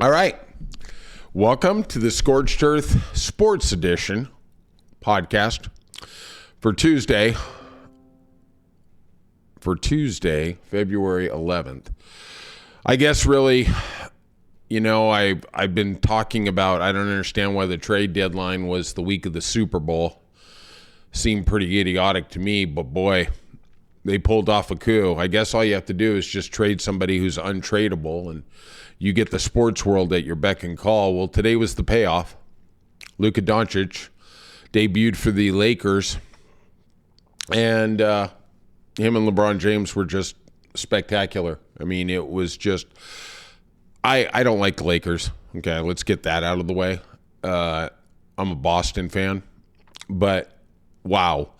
All right. Welcome to the Scorched Earth Sports Edition podcast for Tuesday, February 11th. I guess really, I've been talking about, I don't understand why the trade deadline was the week of the Super Bowl. Seemed pretty idiotic to me, but boy, they pulled off a coup. I guess all you have to do is just trade somebody who's untradeable, and you get the sports world at your beck and call. Well, today was the payoff. Luka debuted for the Lakers, and him and LeBron James were just spectacular. I mean, it was just I don't like the Lakers. Okay, let's get that out of the way. I'm a Boston fan, but wow.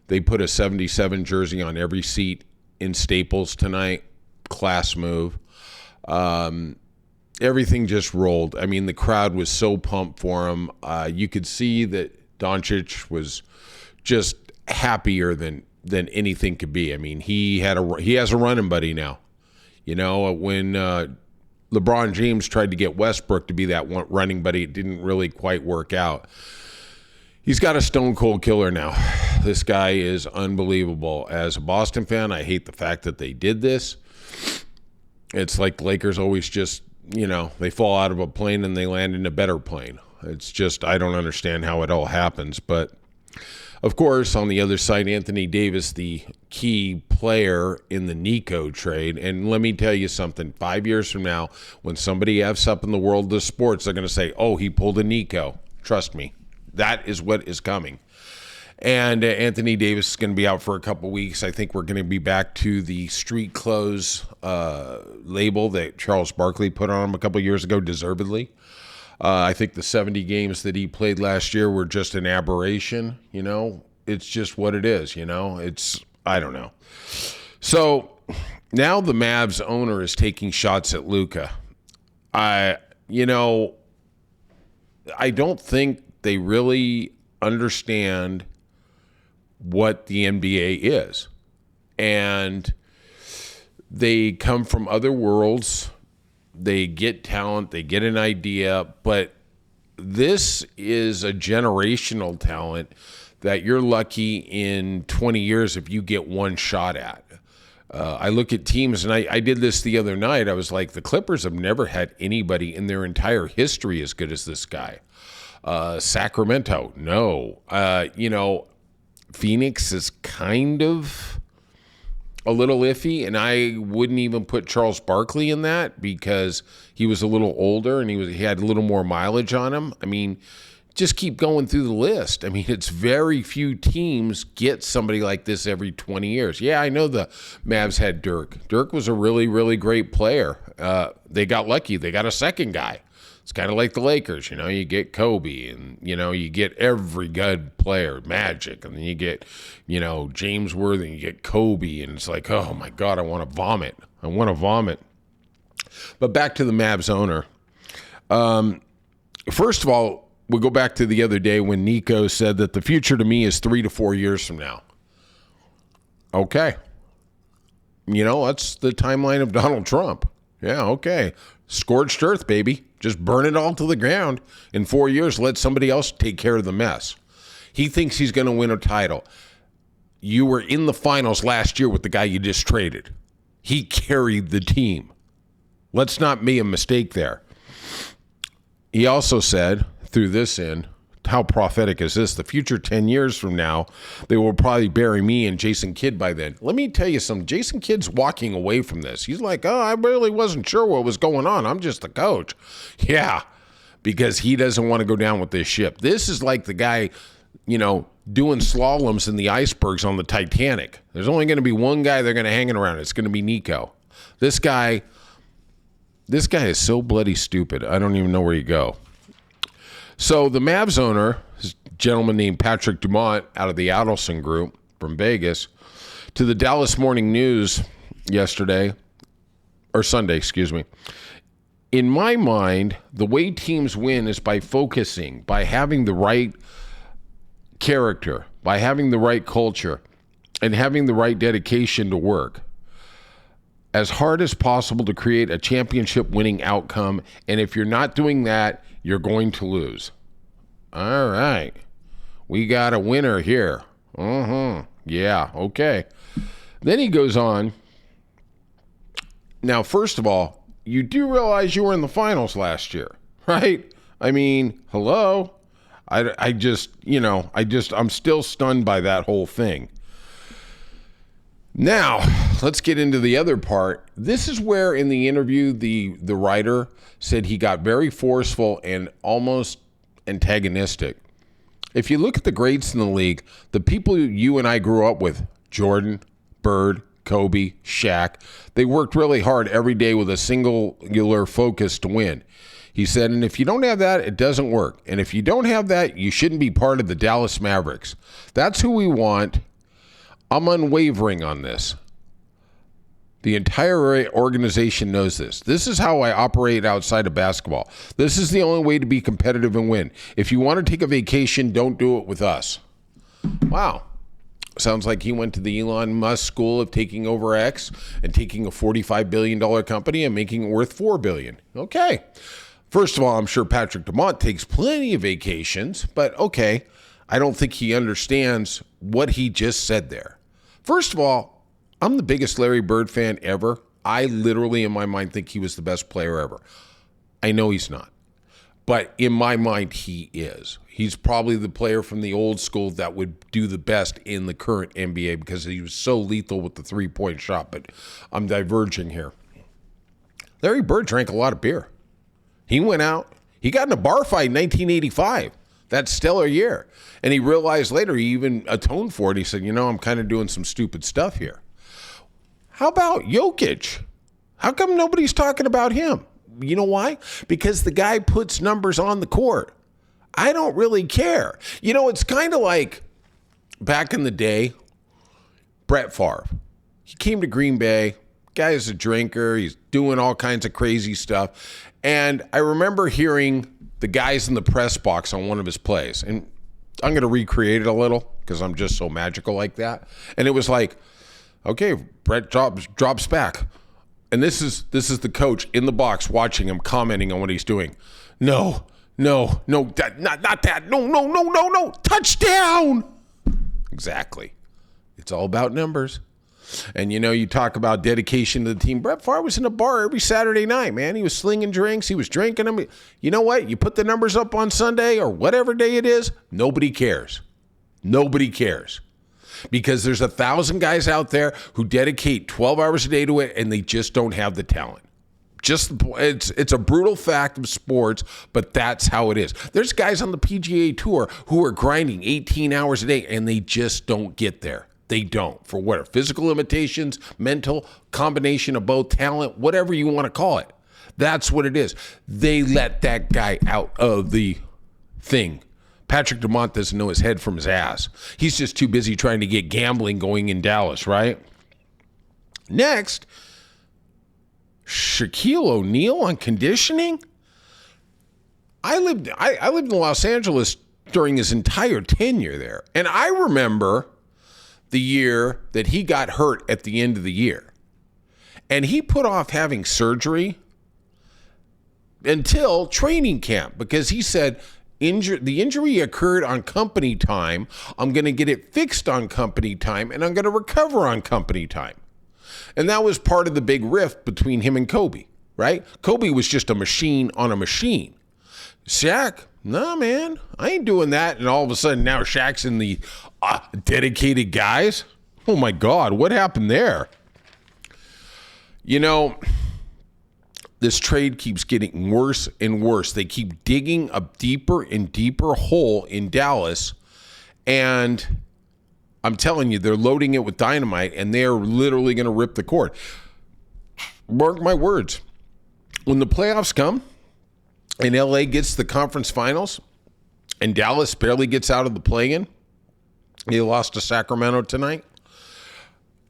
They put a 77 jersey on every seat in Staples tonight. Class move. Everything just rolled. I mean, the crowd was so pumped for him. You could see that Doncic was just happier than anything could be. I mean, he has a running buddy now. You know, when LeBron James tried to get Westbrook to be that one running buddy, it didn't really quite work out. He's got a stone cold killer now. This guy is unbelievable. As a Boston fan, I hate the fact that they did this. It's like the Lakers always just, they fall out of a plane and they land in a better plane. It's just, I don't understand how it all happens. But, of course, on the other side, Anthony Davis, the key player in the Nico trade. And let me tell you something. 5 years from now, when somebody F's up in the world of sports, they're going to say, oh, he pulled a Nico. Trust me. That is what is coming. And Anthony Davis is going to be out for a couple weeks. I think we're going to be back to the street clothes label that Charles Barkley put on him a couple years ago, deservedly. I think the 70 games that he played last year were just an aberration. It's just what it is. I don't know. So now the Mavs owner is taking shots at Luka. I don't think they really understand what the NBA is. And they come from other worlds. They get talent. They get an idea. But this is a generational talent that you're lucky in 20 years if you get one shot at. I look at teams, and I did this the other night. I was like, the Clippers have never had anybody in their entire history as good as this guy. Sacramento, no. Phoenix is kind of a little iffy, and I wouldn't even put Charles Barkley in that because he was a little older and he had a little more mileage on him. I mean, just keep going through the list. I mean, it's very few teams get somebody like this every 20 years. Yeah, I know the Mavs had Dirk. Dirk was a really, really great player. They got lucky. They got a second guy. It's kind of like the Lakers, you get Kobe and, you get every good player, Magic, and then you get, James Worthy, and you get Kobe, and it's like, oh my God, I want to vomit. But back to the Mavs owner. First of all, we'll go back to the other day when Nico said that the future to me is 3 to 4 years from now. Okay. That's the timeline of Donald Trump. Yeah, okay. Scorched earth, baby. Just burn it all to the ground. In 4 years, let somebody else take care of the mess. He thinks he's going to win a title. You were in the finals last year with the guy you just traded. He carried the team. Let's not make a mistake there. He also said, threw this in, how prophetic is this? The future 10 years from now, they will probably bury me and Jason Kidd by then. Let me tell you something. Jason Kidd's walking away from this. He's like, oh, I really wasn't sure what was going on. I'm just the coach. Yeah, because he doesn't want to go down with this ship. This is like the guy, doing slaloms in the icebergs on the Titanic. There's only going to be one guy they're going to hang around. It's going to be Nico. This guy is so bloody stupid. I don't even know where you go. So the Mavs owner, this gentleman named Patrick Dumont out of the Adelson Group from Vegas, to the Dallas Morning News Sunday. In my mind, the way teams win is by focusing, by having the right character, by having the right culture, and having the right dedication to work. as hard as possible to create a championship winning outcome. And if you're not doing that, you're going to lose. All right. We got a winner here. Yeah, okay. Then he goes on. Now, first of all, you do realize you were in the finals last year, right? I mean, hello? I'm still stunned by that whole thing. Now, let's get into the other part. This is where in the interview, the writer said he got very forceful and almost antagonistic. If you look at the greats in the league, the people you and I grew up with, Jordan, Bird, Kobe, Shaq, they worked really hard every day with a singular focus to win. He said, and if you don't have that, it doesn't work. And if you don't have that, you shouldn't be part of the Dallas Mavericks. That's who we want. I'm unwavering on this. The entire organization knows this. This is how I operate outside of basketball. This is the only way to be competitive and win. If you want to take a vacation, don't do it with us. Wow. Sounds like he went to the Elon Musk school of taking over X and taking a $45 billion company and making it worth $4 billion. Okay. First of all, I'm sure Patrick Dumont takes plenty of vacations, but okay. I don't think he understands what he just said there. First of all, I'm the biggest Larry Bird fan ever. I literally, in my mind, think he was the best player ever. I know he's not. But in my mind, he is. He's probably the player from the old school that would do the best in the current NBA because he was so lethal with the three-point shot. But I'm diverging here. Larry Bird drank a lot of beer. He went out. He got in a bar fight in 1985. That stellar year. And he realized later, he even atoned for it. He said, I'm kind of doing some stupid stuff here. How about Jokic? How come nobody's talking about him? You know why? Because the guy puts numbers on the court. I don't really care. It's kind of like back in the day, Brett Favre. He came to Green Bay. Guy's a drinker. He's doing all kinds of crazy stuff. And I remember hearing the guys in the press box on one of his plays. And I'm going to recreate it a little because I'm just so magical like that. And it was like, okay, Brett drops back. And this is the coach in the box watching him, commenting on what he's doing. No, not that. No. Touchdown. Exactly. It's all about numbers. And, you talk about dedication to the team. Brett Favre was in a bar every Saturday night, man. He was slinging drinks. He was drinking them. You know what? You put the numbers up on Sunday or whatever day it is, nobody cares. Nobody cares. Because there's 1,000 guys out there who dedicate 12 hours a day to it, and they just don't have the talent. It's a brutal fact of sports, but that's how it is. There's guys on the PGA Tour who are grinding 18 hours a day, and they just don't get there. They don't. For what? Physical limitations, mental, combination of both, talent, whatever you want to call it. That's what it is. They let that guy out of the thing. Patrick Dumont doesn't know his head from his ass. He's just too busy trying to get gambling going in Dallas, right? Next, Shaquille O'Neal on conditioning? I lived in Los Angeles during his entire tenure there. And I remember the year that he got hurt at the end of the year. And he put off having surgery until training camp because he said, the injury occurred on company time. I'm going to get it fixed on company time, and I'm going to recover on company time. And that was part of the big rift between him and Kobe, right? Kobe was just a machine on a machine. Shaq, no, man, I ain't doing that. And all of a sudden now Shaq's in the dedicated guys. Oh, my God, what happened there? This trade keeps getting worse and worse. They keep digging a deeper and deeper hole in Dallas. And I'm telling you, they're loading it with dynamite, and they're literally going to rip the cord. Mark my words. When the playoffs come and LA gets the conference finals and Dallas barely gets out of the play-in, they lost to Sacramento tonight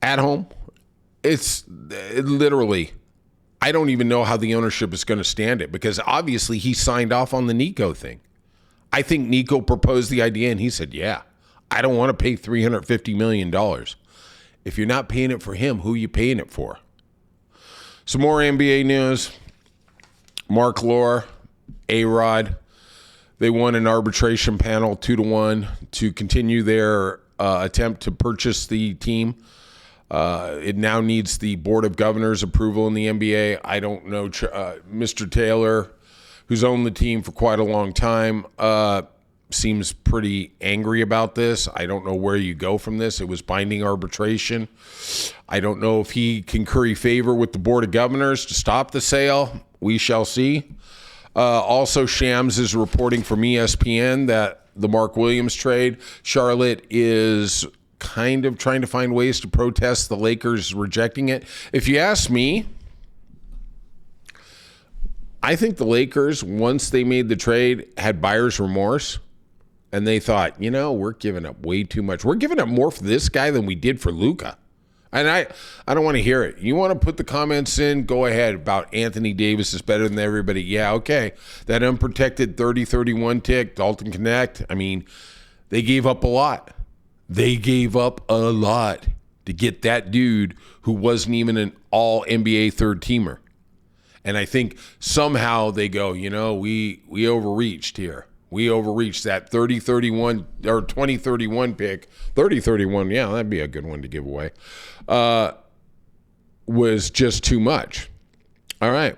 at home. It literally, I don't even know how the ownership is going to stand it because obviously he signed off on the Nico thing. I think Nico proposed the idea and he said, yeah, I don't want to pay $350 million. If you're not paying it for him, who are you paying it for? Some more NBA news. Mark Lore, A-Rod, they won an arbitration panel 2-1 to continue their attempt to purchase the team. It now needs the Board of Governors approval in the NBA. I don't know. Mr. Taylor, who's owned the team for quite a long time, seems pretty angry about this. I don't know where you go from this. It was binding arbitration. I don't know if he can curry favor with the Board of Governors to stop the sale. We shall see. Also, Shams is reporting from ESPN that the Mark Williams trade, Charlotte is kind of trying to find ways to protest the Lakers rejecting it. If you ask me, I think the Lakers, once they made the trade, had buyer's remorse. And they thought, we're giving up way too much. We're giving up more for this guy than we did for Luka. And I don't want to hear it. You want to put the comments in, go ahead, about Anthony Davis is better than everybody. Yeah, okay. That unprotected 30-31 tick, Dalton Connect, they gave up a lot. They gave up a lot to get that dude who wasn't even an all-NBA third-teamer. And I think somehow they go, we overreached here. We overreached that 30-31 or 20-31 pick. 30-31, yeah, that'd be a good one to give away. Was just too much. All right.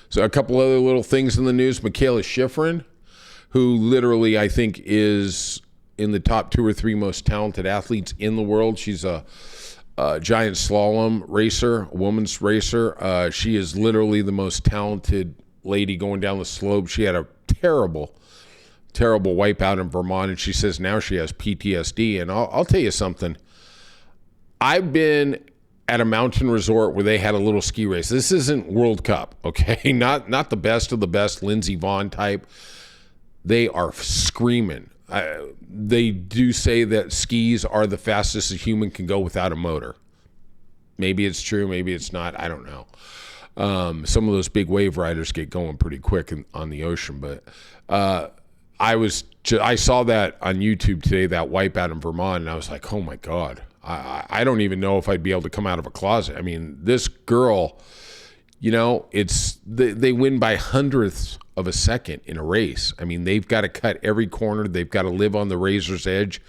So a couple other little things in the news. Michaela Schifrin, who literally I think is in the top 2 or 3 most talented athletes in the world. She's a giant slalom racer, a woman's racer. She is literally the most talented lady going down the slope. She had a terrible wipeout in Vermont, and she says now she has PTSD. And I'll tell you something. I've been at a mountain resort where they had a little ski race. This isn't World Cup, okay? Not the best of the best Lindsey Vonn type. They are screaming. They do say that skis are the fastest a human can go without a motor. Maybe it's true, maybe it's not. I don't know. Some of those big wave riders get going pretty quick on the ocean, but I saw that on YouTube today, that wipeout in Vermont, and I was like, oh my God. I don't even know if I'd be able to come out of a closet. This girl, they win by hundredths of a second in a race. They've got to cut every corner. They've got to live on the razor's edge.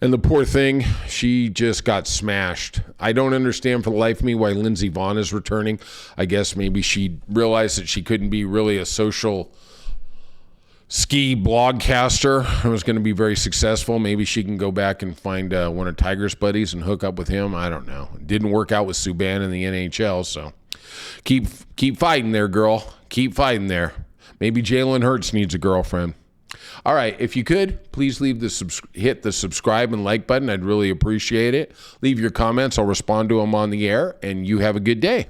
And the poor thing, she just got smashed. I don't understand for the life of me why Lindsey Vonn is returning. I guess maybe she realized that she couldn't be really a social ski blogcaster. I was going to be very successful. Maybe she can go back and find one of Tiger's buddies and hook up with him. I don't know. It didn't work out with Subban in the NHL, so keep fighting there, girl. Keep fighting there. Maybe Jalen Hurts needs a girlfriend. All right, if you could, please hit the subscribe and like button. I'd really appreciate it. Leave your comments. I'll respond to them on the air, and you have a good day.